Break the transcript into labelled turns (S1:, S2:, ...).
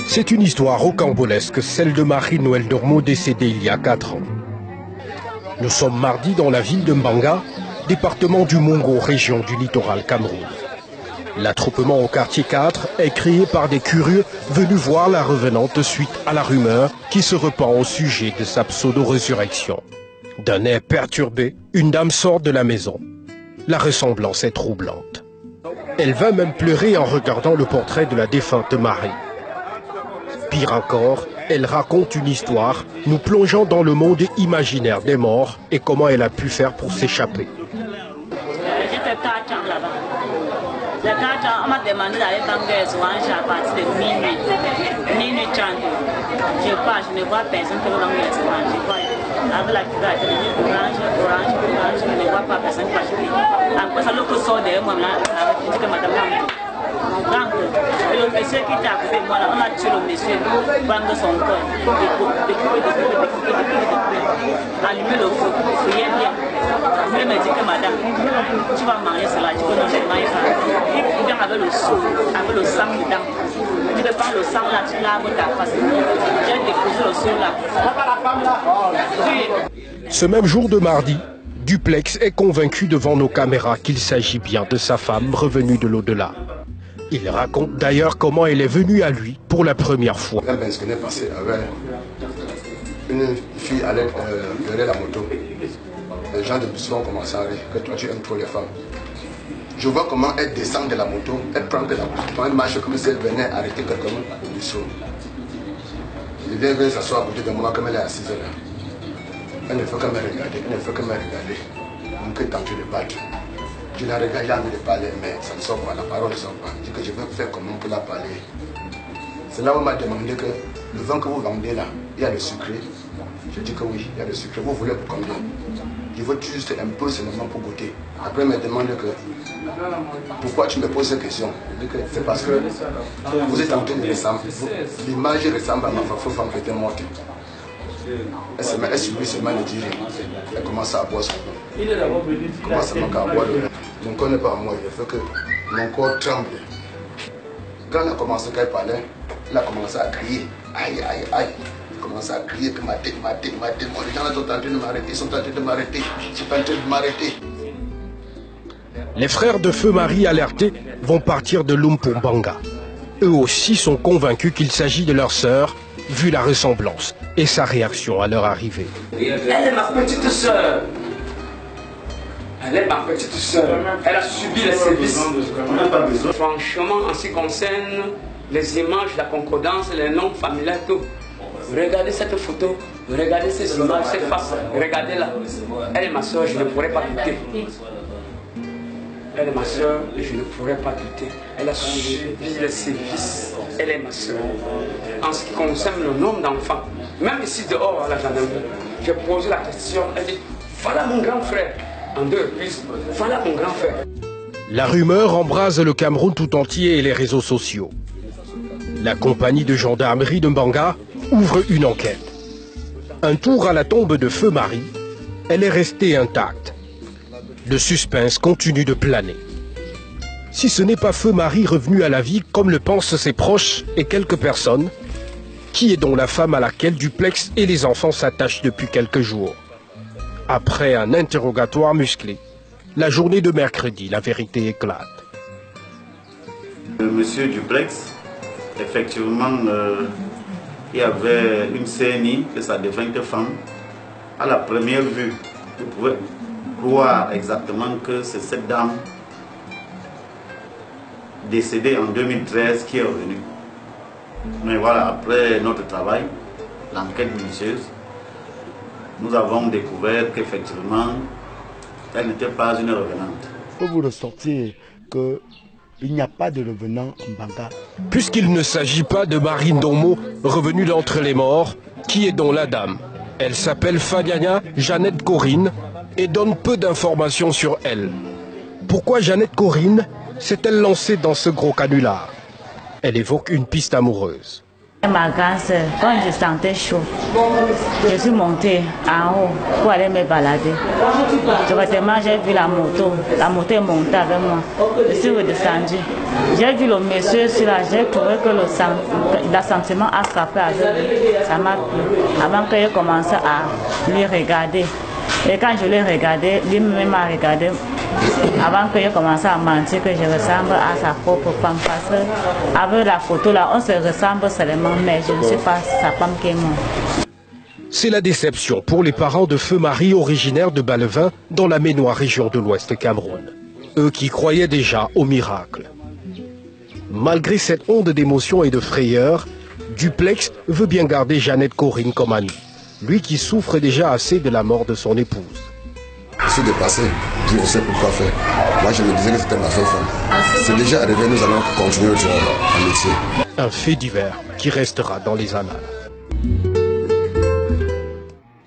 S1: C'est une histoire rocambolesque, celle de Marie-Noëlle Dormeau décédée il y a 4 ans. Nous sommes mardi dans la ville de Mbanga, département du Mongo, région du littoral Cameroun. L'attroupement au quartier 4 est créé par des curieux venus voir la revenante suite à la rumeur qui se répand au sujet de sa pseudo-résurrection. D'un air perturbé, une dame sort de la maison. La ressemblance est troublante. Elle va même pleurer en regardant le portrait de la défunte Marie. Pire encore, elle raconte une histoire, nous plongeant dans le monde imaginaire des morts et comment elle a pu faire pour s'échapper.
S2: J'étais 4 ans là-bas. Les 4 ans, on m'a demandé d'aller dans des oranges à partir de minuit 30. Je pars, je ne vois personne qui va dans les oranges. Je vois avec la cuillère, orange, je ne vois pas personne qui va acheter. Après ça, l'autre sort derrière moi, je dis que madame, mon grand, et le monsieur qui était à côté de moi, là, on a tué le monsieur, prendre son corps, découper, allumer le feu, fouiller bien. Je me dis que madame, tu vas manger cela, tu peux non manger ça. Il vient avec le seau, avec le sang dedans. Tu peux prendre le sang là, tu laves ta face. J'ai déposé le seau là.
S1: Ce même jour de mardi, Duplex est convaincu devant nos caméras qu'il s'agit bien de sa femme revenue de l'au-delà. Il raconte d'ailleurs comment elle est venue à lui pour la première fois.
S3: Ce qui est passé avec une fille allait pleurer la moto. Les gens de Bissau ont commencé à dire que toi tu aimes trop les femmes. Je vois comment elle descend de la moto, elle prend de la moto, elle marche comme si elle venait arrêter quelqu'un de Bissau. Elle vient s'asseoir à côté de moi comme elle est assise là. Elle ne fait que me regarder, elle ne fait que me regarder. Donc elle tente de battre. Je la regarde, j'ai envie de parler, mais ça ne sort pas, la parole ne sort pas. Je dis que je vais faire comment pour la parler. C'est là où on m'a demandé que le vin que vous vendez là, il y a le sucré. Je dis que oui, il y a le sucré. Vous voulez pour combien? Je veux juste un peu seulement pour goûter. Après, il me demande que pourquoi tu me poses cette question? Je dis que c'est parce que vous êtes en train de ressembler. L'image ressemble à ma femme qui était morte. Elle subit seulement le dire. Elle commence à boire son eau. Elle commence à boire le vin. Mon corps n'est pas à moi, il fait que mon corps tremble. Quand elle a commencé à parler, elle a commencé à crier. Aïe, aïe, aïe. Elle a commencé à crier que ma tête. Les gens sont en train de m'arrêter, Je suis en train de m'arrêter.
S1: Les frères de Feu Marie alertés vont partir de Lumpumbanga. Eux aussi sont convaincus qu'il s'agit de leur sœur, vu la ressemblance et sa réaction à leur arrivée.
S4: Elle est ma petite sœur. Elle est ma petite sœur. Elle a subi les services. Franchement, en ce qui concerne les images, la concordance, les noms familiaux, tout. Regardez cette photo, regardez ces images, ces faces, regardez-la. Elle est ma soeur, je ne pourrais pas douter. Elle est ma soeur, je ne pourrais pas douter. Elle a subi les services. Elle est ma soeur. En ce qui concerne le nombre d'enfants, même ici dehors à la gendarmerie, j'ai posé la question, elle dit, voilà mon grand frère. En 2 reprises, voilà mon grand frère.
S1: La rumeur embrase le Cameroun tout entier et les réseaux sociaux. La compagnie de gendarmerie de Mbanga ouvre une enquête. Un tour à la tombe de Feu Marie, elle est restée intacte. Le suspense continue de planer. Si ce n'est pas Feu Marie revenu à la vie, comme le pensent ses proches et quelques personnes, qui est donc la femme à laquelle Duplex et les enfants s'attachent depuis quelques jours? Après un interrogatoire musclé, la journée de mercredi, la vérité éclate.
S5: Monsieur Duplex, effectivement, il y avait une CNI de sa défunte femme. À la première vue, vous pouvez croire exactement que c'est cette dame décédée en 2013 qui est revenue. Mais voilà, après notre travail, l'enquête minutieuse, nous avons découvert qu'effectivement, elle n'était pas une revenante.
S6: Vous ressortez qu'il n'y a pas de revenant en Mbanga.
S1: Puisqu'il ne s'agit pas de Marie Ndommo, revenue d'entre les morts, qui est donc la dame? Elle s'appelle Fanyanya Jeannette Corinne et donne peu d'informations sur elle. Pourquoi Jeannette Corinne s'est-elle lancée dans ce gros canular? Elle évoque une piste amoureuse.
S2: Ma grande soeur, quand je sentais chaud, je suis montée en haut pour aller me balader. Directement, j'ai vu la moto est montée avec moi. Je suis redescendue. J'ai vu le monsieur sur là, j'ai trouvé que l'assentiment a frappé avec lui. Ça m'a plu. Avant que je commence à lui regarder. Et quand je l'ai regardé, lui-même m'a regardé. Avant que je commence à mentir que je ressemble à sa propre femme. Parce qu'avec la photo là, on se ressemble seulement, mais je ne suis pas sa femme qui est morte.
S1: C'est la déception pour les parents de Feu Marie originaires de Balevin dans la Ménois région de l'Ouest Cameroun. Eux qui croyaient déjà au miracle. Malgré cette onde d'émotion et de frayeur, Duplex veut bien garder Jeannette Corinne comme amie. Lui qui souffre déjà assez de la mort de son épouse.
S3: Je suis dépassé, je ne sais plus quoi faire. Moi je me disais que c'était ma seule femme. C'est déjà arrivé, nous allons continuer le job en métier.
S1: Un fait divers qui restera dans les annales.